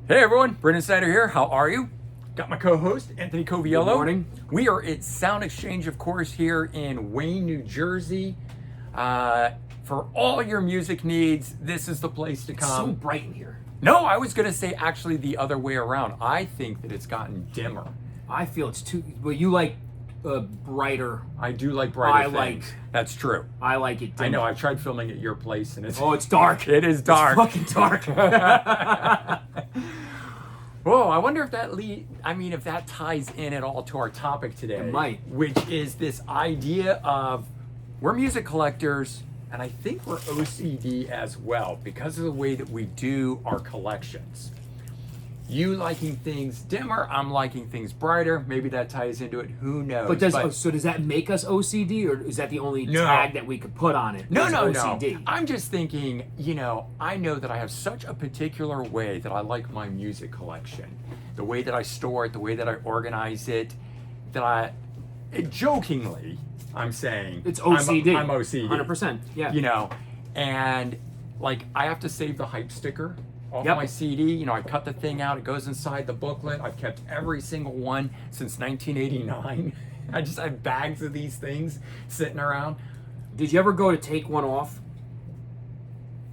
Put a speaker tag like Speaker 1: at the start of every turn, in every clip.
Speaker 1: Hey everyone, Brendan Snyder here. How are you? Got my co-host, Anthony Coviello.
Speaker 2: Good morning.
Speaker 1: We are at Sound Exchange, of course, here in Wayne, New Jersey. For all your music needs, this is the place to come.
Speaker 2: It's so bright in here.
Speaker 1: No, I was going to say actually the other way around. I think that it's gotten dimmer.
Speaker 2: I feel it's too. Well, you like brighter.
Speaker 1: I do like brighter
Speaker 2: I
Speaker 1: things.
Speaker 2: like-
Speaker 1: That's true.
Speaker 2: I like it dimmer.
Speaker 1: I know. I've tried filming at your place, and it's
Speaker 2: It's dark.
Speaker 1: it is dark.
Speaker 2: It's fucking dark.
Speaker 1: Whoa, I wonder if if that ties in at all to our topic today.
Speaker 2: It might.
Speaker 1: Which is this idea of we're music collectors, and I think we're OCD as well because of the way that we do our collections. You liking things dimmer, I'm liking things brighter. Maybe that ties into it. Who knows?
Speaker 2: But does that make us OCD, or is that the only
Speaker 1: No.
Speaker 2: tag that we could put on it?
Speaker 1: No.
Speaker 2: OCD.
Speaker 1: I'm just thinking, I know that I have such a particular way that I like my music collection. The way that I store it, the way that I organize it, jokingly, I'm saying.
Speaker 2: It's OCD.
Speaker 1: I'm OCD.
Speaker 2: 100%. Yeah.
Speaker 1: And like I have to save the hype sticker off
Speaker 2: Yep.
Speaker 1: my CD. I cut the thing out, it goes inside the booklet. I've kept every single one since 1989. I just have bags of these things sitting around.
Speaker 2: Did you ever go to take one off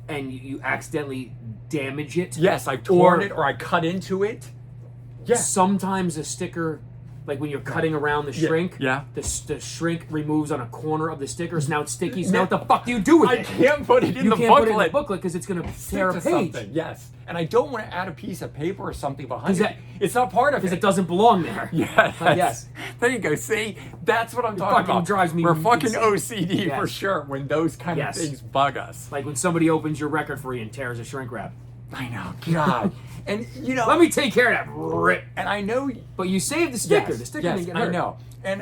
Speaker 2: and you accidentally damage it?
Speaker 1: Yes, I've torn it or I cut into it. Yeah.
Speaker 2: Sometimes a sticker, like when you're cutting around the shrink,
Speaker 1: yeah.
Speaker 2: the shrink removes on a corner of the sticker, so now it's sticky. So now what the fuck do you do with
Speaker 1: I
Speaker 2: it?
Speaker 1: can't put it in
Speaker 2: You
Speaker 1: the
Speaker 2: can't
Speaker 1: booklet.
Speaker 2: put it in the booklet because it's going to tear a
Speaker 1: To
Speaker 2: page.
Speaker 1: something, yes. And I don't want to add a piece of paper or something behind
Speaker 2: That-
Speaker 1: it. It's not part of
Speaker 2: Because
Speaker 1: it.
Speaker 2: it doesn't belong there.
Speaker 1: Yes.
Speaker 2: Yes.
Speaker 1: There you go. See, that's what I'm talking
Speaker 2: fucking
Speaker 1: about.
Speaker 2: drives me
Speaker 1: We're fucking
Speaker 2: insane.
Speaker 1: OCD for
Speaker 2: Yes.
Speaker 1: sure when those kind
Speaker 2: Yes.
Speaker 1: of things bug us.
Speaker 2: Like when somebody opens your record for you and tears a shrink wrap.
Speaker 1: I know, God. And
Speaker 2: Let me take care of that. Rip.
Speaker 1: and I know.
Speaker 2: But you saved the sticker.
Speaker 1: Yes,
Speaker 2: The sticker
Speaker 1: yes,
Speaker 2: didn't get
Speaker 1: I
Speaker 2: hurt.
Speaker 1: know.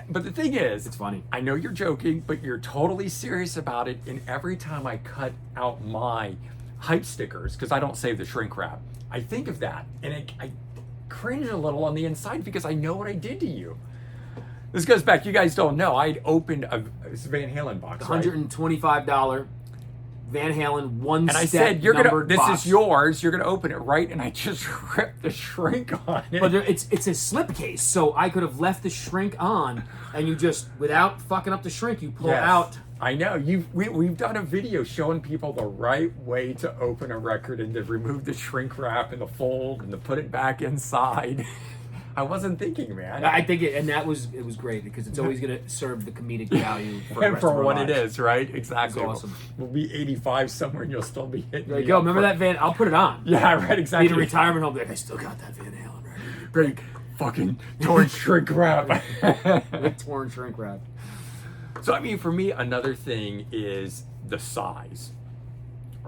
Speaker 1: But the thing is,
Speaker 2: It's funny.
Speaker 1: I know you're joking, but you're totally serious about it. And every time I cut out my hype stickers, because I don't save the shrink wrap, I think of that, and I cringe a little on the inside because I know what I did to you. This goes back. You guys don't know. I'd opened a Van Halen box, right?
Speaker 2: $125 Van Halen one
Speaker 1: And I said, this is yours. You're gonna open it, right? And I just ripped the shrink on it.
Speaker 2: But it's a slipcase, so I could have left the shrink on, and you just, without fucking up the shrink, you pull
Speaker 1: Yes.
Speaker 2: out.
Speaker 1: I know. We've done a video showing people the right way to open a record and to remove the shrink wrap and the fold and to put it back inside. I wasn't thinking, man.
Speaker 2: I think it was great because it's always going to serve the comedic value for, the
Speaker 1: And
Speaker 2: rest
Speaker 1: for
Speaker 2: of our
Speaker 1: what
Speaker 2: lives.
Speaker 1: it is, right? Exactly.
Speaker 2: It's awesome.
Speaker 1: We'll be 85 somewhere and you'll still be hitting
Speaker 2: There
Speaker 1: me
Speaker 2: you go.
Speaker 1: up
Speaker 2: Remember
Speaker 1: for-
Speaker 2: that Van? I'll put it on.
Speaker 1: Yeah, right,
Speaker 2: Need
Speaker 1: exactly.
Speaker 2: a retirement home. Be like, I still got that Van Halen record.
Speaker 1: Great fucking torn shrink wrap.
Speaker 2: With torn shrink wrap.
Speaker 1: So, for me, another thing is the size.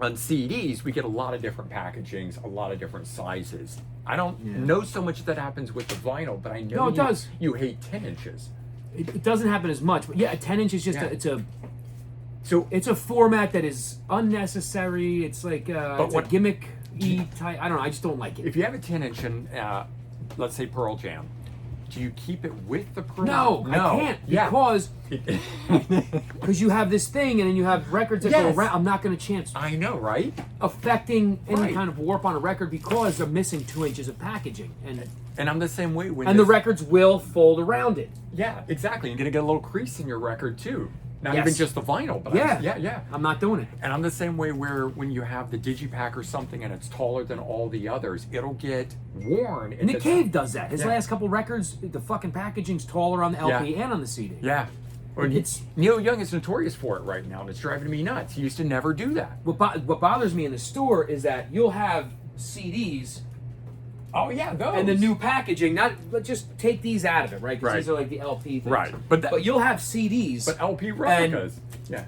Speaker 1: On CDs, we get a lot of different packagings, a lot of different sizes. I don't know so much that happens with the vinyl, but I know
Speaker 2: No, it does.
Speaker 1: You hate 10 inches.
Speaker 2: It doesn't happen as much, but yeah, a 10-inch is just
Speaker 1: Yeah.
Speaker 2: So it's a format that is unnecessary. It's like it's
Speaker 1: what-
Speaker 2: a gimmick-y type. I don't know. I just don't like it.
Speaker 1: If you have a 10-inch and, let's say Pearl Jam, do you keep it with the Pearl?
Speaker 2: No, I can't because you have this thing and then you have records that go
Speaker 1: Yes.
Speaker 2: around. I'm not going to chance
Speaker 1: I know, right?
Speaker 2: affecting any
Speaker 1: Right.
Speaker 2: kind of warp on a record because they're missing 2 inches of packaging,
Speaker 1: And I'm the same way when
Speaker 2: and the
Speaker 1: this-
Speaker 2: records will fold around it.
Speaker 1: Yeah, exactly. You're gonna get a little crease in your record too. Not
Speaker 2: Yes.
Speaker 1: even just the vinyl, but
Speaker 2: Yeah.
Speaker 1: yeah.
Speaker 2: I'm not doing it.
Speaker 1: And I'm the same way where when you have the digipack or something and it's taller than all the others, it'll get worn.
Speaker 2: Nick Cave does that. His
Speaker 1: Yeah.
Speaker 2: last couple records, the fucking packaging's taller on the LP and on the CD.
Speaker 1: Yeah.
Speaker 2: It's-
Speaker 1: Neil Young is notorious for it right now, and it's driving me nuts. He used to never do that.
Speaker 2: What bothers me in the store is that you'll have CDs
Speaker 1: Oh yeah, those.
Speaker 2: and the new packaging. Let's just take these out of it, right? Because
Speaker 1: Right.
Speaker 2: these are like the LP things.
Speaker 1: Right.
Speaker 2: But you'll have CDs.
Speaker 1: But LP replicas. Yeah.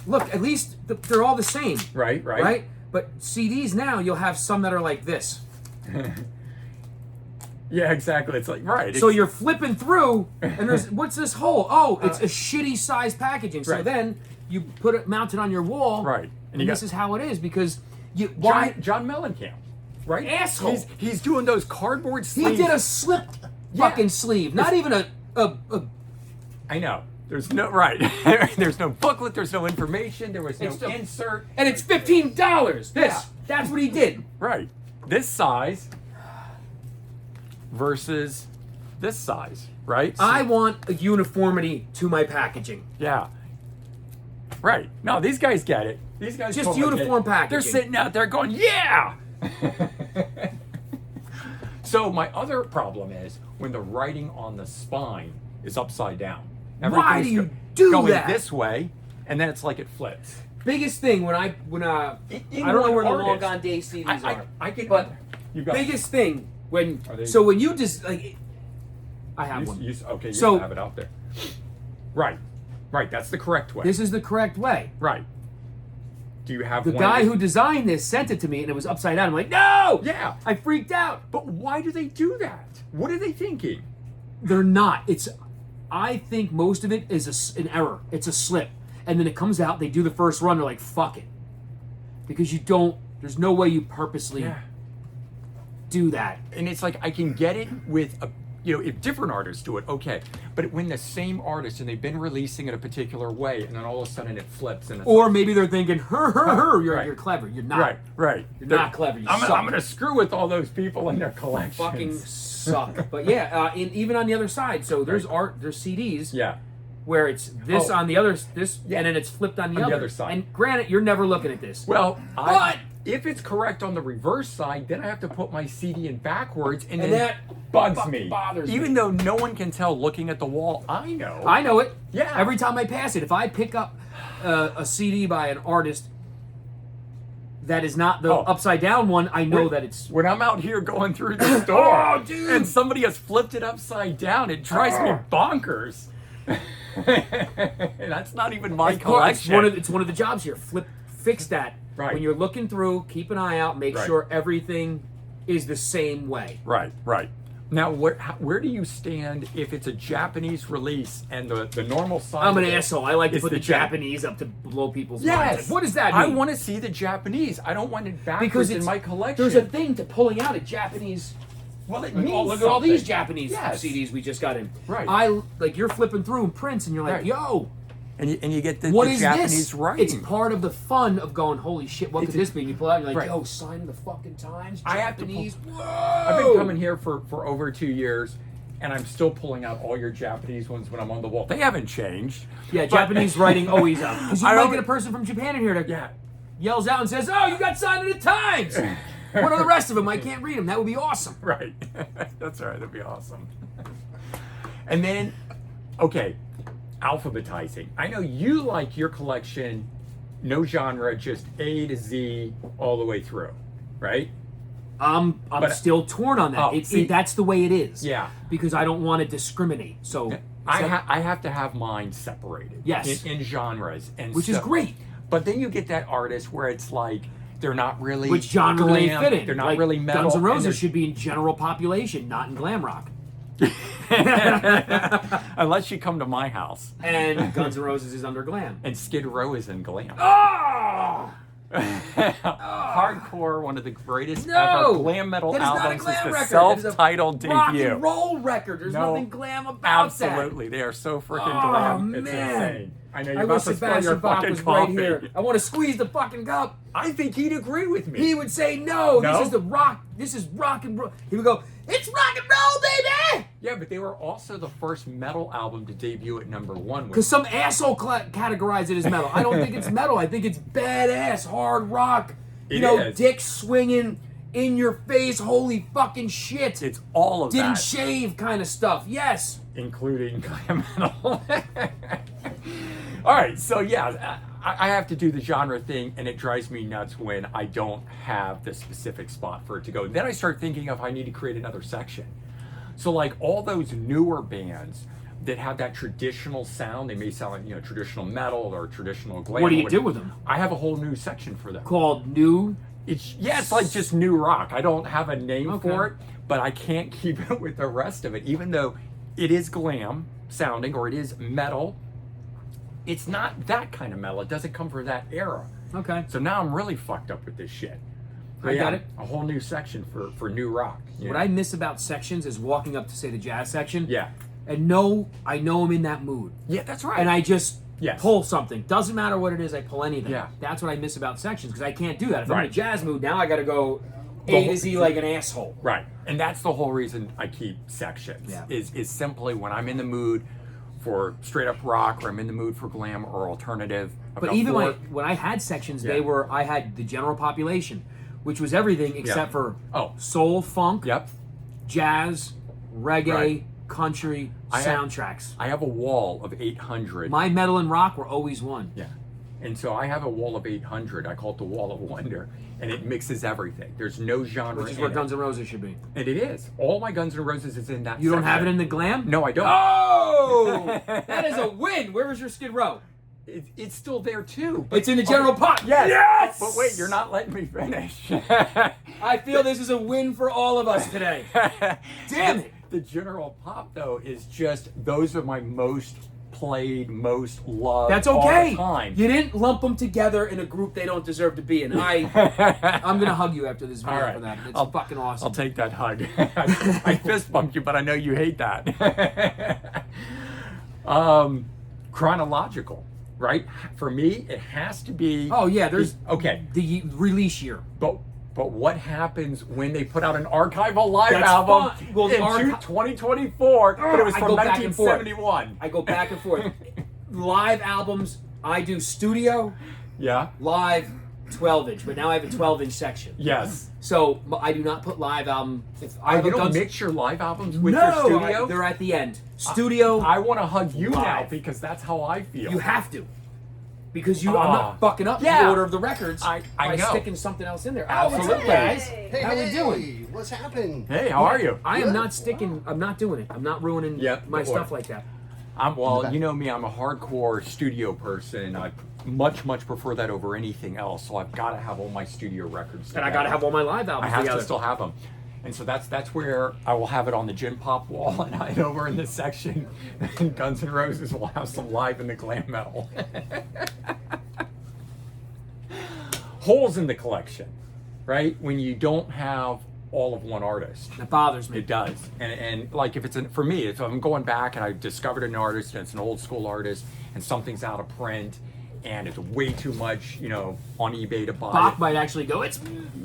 Speaker 2: Look, at least they're all the same.
Speaker 1: Right.
Speaker 2: Right? But CDs now, you'll have some that are like this.
Speaker 1: Yeah, exactly. It's like
Speaker 2: So you're flipping through, and there's what's this hole? Oh, it's a shitty size packaging. So
Speaker 1: Right.
Speaker 2: then you put it mounted on your wall.
Speaker 1: Right.
Speaker 2: And this is how it is because why?
Speaker 1: John Mellencamp, right?
Speaker 2: Asshole.
Speaker 1: He's doing those cardboard
Speaker 2: He
Speaker 1: sleeves.
Speaker 2: did a slip fucking sleeve, not even a
Speaker 1: I know. There's no right. There's no booklet. There's no information. There was no insert.
Speaker 2: and it's $15.
Speaker 1: Yeah.
Speaker 2: That's what he did.
Speaker 1: Right. This size. versus this size, right? So-
Speaker 2: I want a uniformity to my packaging.
Speaker 1: Yeah. Right. No, these guys get it. These guys
Speaker 2: Just
Speaker 1: totally
Speaker 2: uniform
Speaker 1: get it.
Speaker 2: packaging.
Speaker 1: They're sitting out there going, yeah! So my other problem is when the writing on the spine is upside down.
Speaker 2: Why do you
Speaker 1: Everything's
Speaker 2: do
Speaker 1: going
Speaker 2: that?
Speaker 1: this way, and then it's like it flips.
Speaker 2: Biggest thing when I
Speaker 1: In
Speaker 2: don't know
Speaker 1: one
Speaker 2: where the
Speaker 1: artist,
Speaker 2: long gone day CDs are.
Speaker 1: I get,
Speaker 2: but
Speaker 1: you got
Speaker 2: biggest thing when
Speaker 1: Are they-
Speaker 2: so when you just like I have one.
Speaker 1: Okay, you
Speaker 2: So-
Speaker 1: have it out there. Right. Right, that's the correct way.
Speaker 2: This is the correct way.
Speaker 1: Right. Do you have
Speaker 2: The
Speaker 1: one
Speaker 2: guy
Speaker 1: that-
Speaker 2: who designed this sent it to me and it was upside down. I'm like, no!
Speaker 1: Yeah.
Speaker 2: I freaked out.
Speaker 1: But why do they do that? What are they thinking?
Speaker 2: They're not. I think most of it is an error. It's a slip. And then it comes out, they do the first run, they're like, fuck it. Because there's no way you purposely do that.
Speaker 1: And it's like I can get it with if different artists do it, okay. But when the same artist and they've been releasing it a particular way, and then all of a sudden it flips, and it's
Speaker 2: Or maybe they're thinking, you're
Speaker 1: Right.
Speaker 2: you're clever. You're not.
Speaker 1: right.
Speaker 2: You're not clever. You suck.
Speaker 1: I'm gonna screw with all those people and their collections.
Speaker 2: Fucking suck. But yeah, even on the other side, so there's there's CDs
Speaker 1: Yeah.
Speaker 2: where it's this
Speaker 1: Oh.
Speaker 2: on the other,
Speaker 1: Yeah.
Speaker 2: and then it's flipped on the
Speaker 1: On the
Speaker 2: other.
Speaker 1: other side.
Speaker 2: And granted, you're never looking at this.
Speaker 1: Well,
Speaker 2: But-
Speaker 1: if it's correct on the reverse side, then I have to put my CD in backwards, and
Speaker 2: And
Speaker 1: then
Speaker 2: that
Speaker 1: bugs
Speaker 2: fucking
Speaker 1: me.
Speaker 2: bothers
Speaker 1: Even
Speaker 2: me.
Speaker 1: though no one can tell looking at the wall, I know.
Speaker 2: I know it.
Speaker 1: Yeah.
Speaker 2: Every time I pass it, if I pick up a CD by an artist that is not the
Speaker 1: Oh.
Speaker 2: upside down one, I know that it's.
Speaker 1: When I'm out here going through the store,
Speaker 2: Oh, dude.
Speaker 1: and somebody has flipped it upside down, it drives me bonkers. That's not even my
Speaker 2: It's
Speaker 1: collection.
Speaker 2: one of the jobs here. Fix that.
Speaker 1: Right.
Speaker 2: When you're looking through, keep an eye out. Make
Speaker 1: Right.
Speaker 2: sure everything is the same way.
Speaker 1: Right. Now, where do you stand if it's a Japanese release and the normal size?
Speaker 2: I'm an
Speaker 1: of it
Speaker 2: asshole. I like to
Speaker 1: is
Speaker 2: put the
Speaker 1: Jap-
Speaker 2: Japanese up to blow people's minds.
Speaker 1: Yes.
Speaker 2: Like, what does that mean?
Speaker 1: I want to see the Japanese. I don't want it backwards
Speaker 2: because
Speaker 1: in my collection.
Speaker 2: There's a thing to pulling out a Japanese.
Speaker 1: well, it
Speaker 2: Like,
Speaker 1: means
Speaker 2: look at all these
Speaker 1: something.
Speaker 2: Japanese
Speaker 1: Yes.
Speaker 2: CDs we just got in.
Speaker 1: Right.
Speaker 2: You're flipping through prints and you're like,
Speaker 1: Right.
Speaker 2: yo,
Speaker 1: And you get the,
Speaker 2: what
Speaker 1: the
Speaker 2: is
Speaker 1: Japanese
Speaker 2: this?
Speaker 1: writing.
Speaker 2: It's part of the fun of going, holy shit, what
Speaker 1: It's
Speaker 2: could this be? And you pull out and you're like,
Speaker 1: right.
Speaker 2: yo, sign of the fucking times,
Speaker 1: I have to
Speaker 2: Japanese. Whoa!
Speaker 1: I've been coming here for over 2 years, and I'm still pulling out all your Japanese ones when I'm on the wall. They haven't changed.
Speaker 2: Yeah,
Speaker 1: But-
Speaker 2: Japanese writing always up. Because you
Speaker 1: I
Speaker 2: might
Speaker 1: don't-
Speaker 2: get a person from Japan in here that
Speaker 1: Yeah.
Speaker 2: yells out and says, oh, you got sign of the times. What are the rest of them? I can't read them. That would be awesome.
Speaker 1: Right. That's right. That'd be awesome. And then, okay, alphabetizing. I know you like your collection, no genre, just A to Z all the way through, right?
Speaker 2: I'm
Speaker 1: But-
Speaker 2: still torn on that.
Speaker 1: Oh, see-
Speaker 2: That's the way it is.
Speaker 1: Yeah.
Speaker 2: Because I don't want to discriminate. So,
Speaker 1: I have to have mine separated.
Speaker 2: Yes.
Speaker 1: In genres. And
Speaker 2: which is
Speaker 1: so-
Speaker 2: great.
Speaker 1: But then you get that artist where it's like, they're not really
Speaker 2: Which genre do they
Speaker 1: glam,
Speaker 2: fit in?
Speaker 1: They're not
Speaker 2: Like,
Speaker 1: really metal.
Speaker 2: Guns N'
Speaker 1: and
Speaker 2: Roses
Speaker 1: they're-
Speaker 2: should be in general population, not in glam rock.
Speaker 1: Unless you come to my house.
Speaker 2: And Guns N' Roses is under glam.
Speaker 1: And Skid Row is in glam.
Speaker 2: Oh!
Speaker 1: Hardcore, one of the greatest
Speaker 2: No!
Speaker 1: ever glam metal
Speaker 2: That is not a
Speaker 1: albums.
Speaker 2: glam
Speaker 1: It's the
Speaker 2: record. That is a
Speaker 1: self-titled
Speaker 2: Rock
Speaker 1: debut.
Speaker 2: and roll record. There's
Speaker 1: No,
Speaker 2: nothing glam about that.
Speaker 1: Absolutely, they are so freaking
Speaker 2: Oh,
Speaker 1: glam. It's
Speaker 2: man.
Speaker 1: insane. I know you're
Speaker 2: I
Speaker 1: about
Speaker 2: wish
Speaker 1: to spill
Speaker 2: Sebastian
Speaker 1: your
Speaker 2: Bach
Speaker 1: fucking
Speaker 2: was
Speaker 1: coffee.
Speaker 2: right here. I want to squeeze the fucking cup.
Speaker 1: I think he'd agree with me.
Speaker 2: He would say, no,
Speaker 1: No?
Speaker 2: this is the rock. This is rock and roll. He would go, it's rock and roll, baby!
Speaker 1: Yeah, but they were also the first metal album to debut at #1.
Speaker 2: Because some asshole categorized it as metal. I don't think it's metal. I think it's badass, hard rock.
Speaker 1: It
Speaker 2: You know,
Speaker 1: is.
Speaker 2: dick swinging, in your face, holy fucking shit.
Speaker 1: It's all of
Speaker 2: Didn't
Speaker 1: that,
Speaker 2: shave kind of stuff. Yes.
Speaker 1: including glam metal. All right, so yeah, I have to do the genre thing, and it drives me nuts when I don't have the specific spot for it to go. Then I start thinking of I need to create another section. So like all those newer bands that have that traditional sound, they may sound like traditional metal or traditional glam.
Speaker 2: What do
Speaker 1: or
Speaker 2: you do with them?
Speaker 1: I have a whole new section for them.
Speaker 2: Called New.
Speaker 1: It's like just new rock. I don't have a name
Speaker 2: Okay.
Speaker 1: for it, but I can't keep it with the rest of it, even though it is glam sounding or it is metal. It's not that kind of metal. It doesn't come from that era.
Speaker 2: Okay.
Speaker 1: So now I'm really fucked up with this shit.
Speaker 2: I got it.
Speaker 1: A whole new section for new rock.
Speaker 2: What I miss about sections is walking up to, say, the jazz section.
Speaker 1: Yeah.
Speaker 2: And I know I'm in that mood.
Speaker 1: Yeah, that's right.
Speaker 2: And I just
Speaker 1: Yes.
Speaker 2: pull something. Doesn't matter what it is, I pull anything.
Speaker 1: Yeah.
Speaker 2: That's what I miss about sections, because I can't do that. If I'm in a
Speaker 1: Right.
Speaker 2: jazz mood, now I got to go A to Z like an asshole.
Speaker 1: Right. And that's the whole reason I keep sections.
Speaker 2: Yeah.
Speaker 1: Is simply when I'm in the mood for straight up rock, or I'm in the mood for glam or alternative.
Speaker 2: But even when I had sections, I had the general population, which was everything except for soul, funk, jazz, reggae, country, soundtracks.
Speaker 1: I have a wall of 800.
Speaker 2: My metal and rock were always one.
Speaker 1: Yeah. And so I have a wall of 800. I call it the wall of wonder, and it mixes everything. There's no genre.
Speaker 2: Which is where Guns N' Roses should be.
Speaker 1: And it is. All my Guns N' Roses is in that.
Speaker 2: You don't have it in the glam?
Speaker 1: No, I don't.
Speaker 2: Oh, that is a win. Where was your Skid Row?
Speaker 1: It's still there too.
Speaker 2: It's in the general pop.
Speaker 1: Yes. But wait, you're not letting me finish.
Speaker 2: I feel this is a win for all of us today. Damn it.
Speaker 1: The general pop though is just those are my most played, most loved.
Speaker 2: That's okay.
Speaker 1: All the time.
Speaker 2: You didn't lump them together in a group they don't deserve to be in. I'm gonna hug you after this video for that. It's fucking awesome.
Speaker 1: I'll take that hug. I fist bumped you, but I know you hate that. Chronological, right? For me, it has to be.
Speaker 2: Oh yeah, there's
Speaker 1: the
Speaker 2: release year.
Speaker 1: But what happens when they put out an archival live
Speaker 2: That's
Speaker 1: album
Speaker 2: fun. Well,
Speaker 1: in 2024, but it was from 1971?
Speaker 2: I go back and forth. Live albums, I do studio, live 12-inch, but now I have a 12-inch section.
Speaker 1: Yes.
Speaker 2: So I do not put live album.
Speaker 1: You don't mix your live albums with your studio?
Speaker 2: They're at the end. Studio.
Speaker 1: I want to hug you now because that's how I feel.
Speaker 2: You have to. Because I'm not fucking up the order of the records by sticking something else in there.
Speaker 1: Absolutely.
Speaker 2: What's up, guys?
Speaker 3: Hey,
Speaker 2: how we doing?
Speaker 3: What's happening?
Speaker 1: Hey, how are you?
Speaker 2: I am not sticking. I'm not doing it. I'm not ruining my stuff like that.
Speaker 1: You know me. I'm a hardcore studio person. I much prefer that over anything else. So I've got to have all my studio records together.
Speaker 2: And I got to have all my live albums
Speaker 1: I have
Speaker 2: together.
Speaker 1: to still have them. And so that's where I will have it on the gin pop wall, and over in this section, Guns N' Roses will have some live in the glam metal. Holes in the collection, right? When you don't have all of one artist.
Speaker 2: That bothers me.
Speaker 1: It does. And like if for me, if I'm going back and I discovered an artist and it's an old school artist and something's out of print and it's way too much, on eBay to buy.
Speaker 2: Bach might actually go,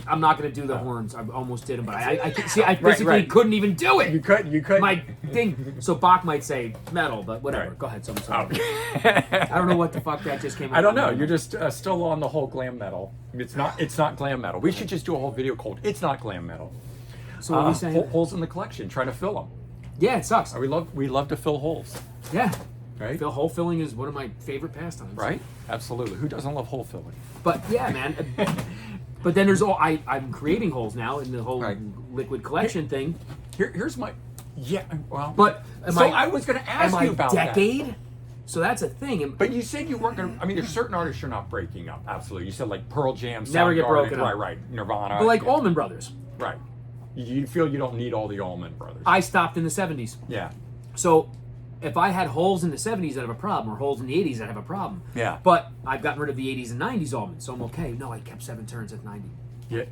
Speaker 2: I'm not going to do the horns. I almost did them, but I physically couldn't even do it.
Speaker 1: You couldn't.
Speaker 2: My thing. So Bach might say metal, but whatever.
Speaker 1: Right.
Speaker 2: Go ahead, I don't know what the fuck that just came out.
Speaker 1: I don't know. You're just still on the whole glam metal. It's not glam metal. We should just do a whole video called "It's Not Glam Metal."
Speaker 2: So what are you saying?
Speaker 1: Holes in the collection, trying to fill them.
Speaker 2: Yeah, it sucks.
Speaker 1: We love to fill holes.
Speaker 2: Yeah.
Speaker 1: Right.
Speaker 2: Hole filling is one of my favorite pastimes.
Speaker 1: Right. Absolutely. Who doesn't love hole filling?
Speaker 2: But yeah, man. But then there's I'm creating holes now in the whole liquid collection thing.
Speaker 1: Here's my well.
Speaker 2: But
Speaker 1: I was going to ask you about
Speaker 2: decade?
Speaker 1: that.
Speaker 2: So that's a thing.
Speaker 1: But you said you weren't going to. I mean, there's certain artists you're not breaking up. Absolutely. You said like Pearl Jam,
Speaker 2: never get broken
Speaker 1: up.
Speaker 2: up.
Speaker 1: Right. Nirvana.
Speaker 2: But like Allman Brothers.
Speaker 1: Right. You feel you don't need all the Allman Brothers.
Speaker 2: I stopped in the 70s.
Speaker 1: Yeah.
Speaker 2: So if I had holes in the 70s, I'd have a problem, or holes in the 80s, I'd have a problem.
Speaker 1: Yeah.
Speaker 2: But I've gotten rid of the 80s and 90s Allman, so I'm okay. No, I kept 7 turns at 90.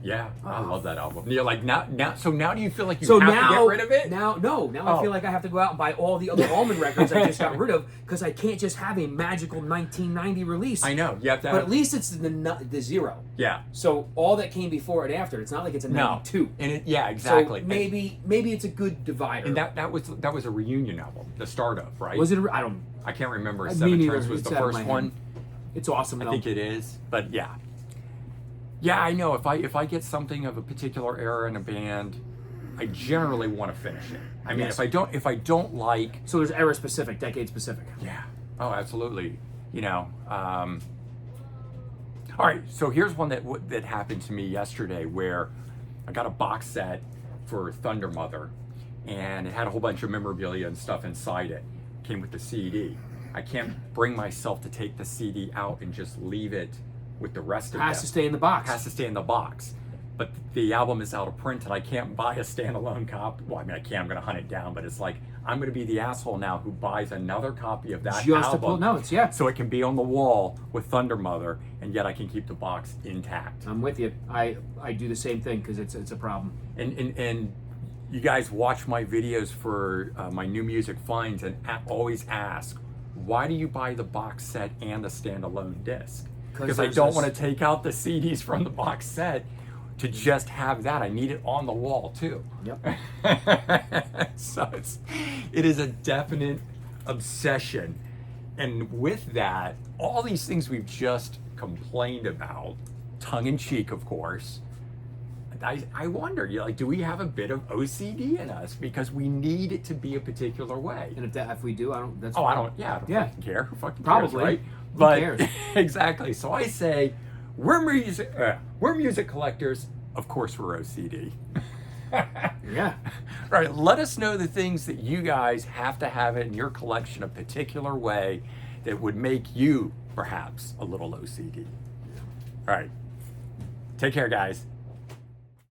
Speaker 1: Yeah. I love that album. You're like now. So now do you feel like you have to get rid of it?
Speaker 2: Now I feel like I have to go out and buy all the other Allman records I just got rid of because I can't just have a magical 1990 release.
Speaker 1: I know. You have to.
Speaker 2: But at least it's the zero.
Speaker 1: Yeah.
Speaker 2: So all that came before and after, it's not like it's a 92.
Speaker 1: And exactly.
Speaker 2: So maybe it's a good divider.
Speaker 1: And that was a reunion album, the start of, right?
Speaker 2: Was it?
Speaker 1: I can't remember.
Speaker 2: Me
Speaker 1: 7
Speaker 2: neither.
Speaker 1: Turns was
Speaker 2: It's
Speaker 1: the
Speaker 2: out of
Speaker 1: first
Speaker 2: my
Speaker 1: one.
Speaker 2: head. It's awesome though.
Speaker 1: I think it is, but yeah. Yeah, I know. If I get something of a particular era in a band, I generally want to finish it. I mean,
Speaker 2: Yes.
Speaker 1: if I don't like.
Speaker 2: So there's era specific, decade specific.
Speaker 1: Yeah. Oh, absolutely. All right. So here's one that happened to me yesterday, where I got a box set for Thunder Mother, and it had a whole bunch of memorabilia and stuff inside it. Came with the CD. I can't bring myself to take the CD out and just leave it with the rest of it.
Speaker 2: Has to stay in the box.
Speaker 1: Has to stay in the box. But the album is out of print and I can't buy a standalone copy. Well, I mean, I can. I'm going to hunt it down. But it's like, I'm going to be the asshole now who buys another copy of that
Speaker 2: Just
Speaker 1: album.
Speaker 2: to pull notes, yeah.
Speaker 1: So it can be on the wall with Thunder Mother, and yet I can keep the box intact.
Speaker 2: I'm with you. I do the same thing because it's a problem.
Speaker 1: And you guys watch my videos for my new music finds and always ask, why do you buy the box set and the standalone disc? Because I don't want to take out the CDs from the box set to just have that. I need it on the wall too.
Speaker 2: Yep.
Speaker 1: So it is a definite obsession. And with that, all these things we've just complained about, tongue in cheek, of course, I wonder, like, do we have a bit of OCD in us because we need it to be a particular way?
Speaker 2: And if we do, I don't. That's
Speaker 1: Oh, I
Speaker 2: fine.
Speaker 1: don't. Yeah, I don't
Speaker 2: Yeah.
Speaker 1: fucking care. Who fucking
Speaker 2: Probably.
Speaker 1: cares, right?
Speaker 2: Who
Speaker 1: But
Speaker 2: cares?
Speaker 1: exactly. So I say, we're music collectors. Of course, we're OCD.
Speaker 2: Yeah.
Speaker 1: Right. Let us know the things that you guys have to have in your collection a particular way that would make you perhaps a little OCD. All right. Take care, guys.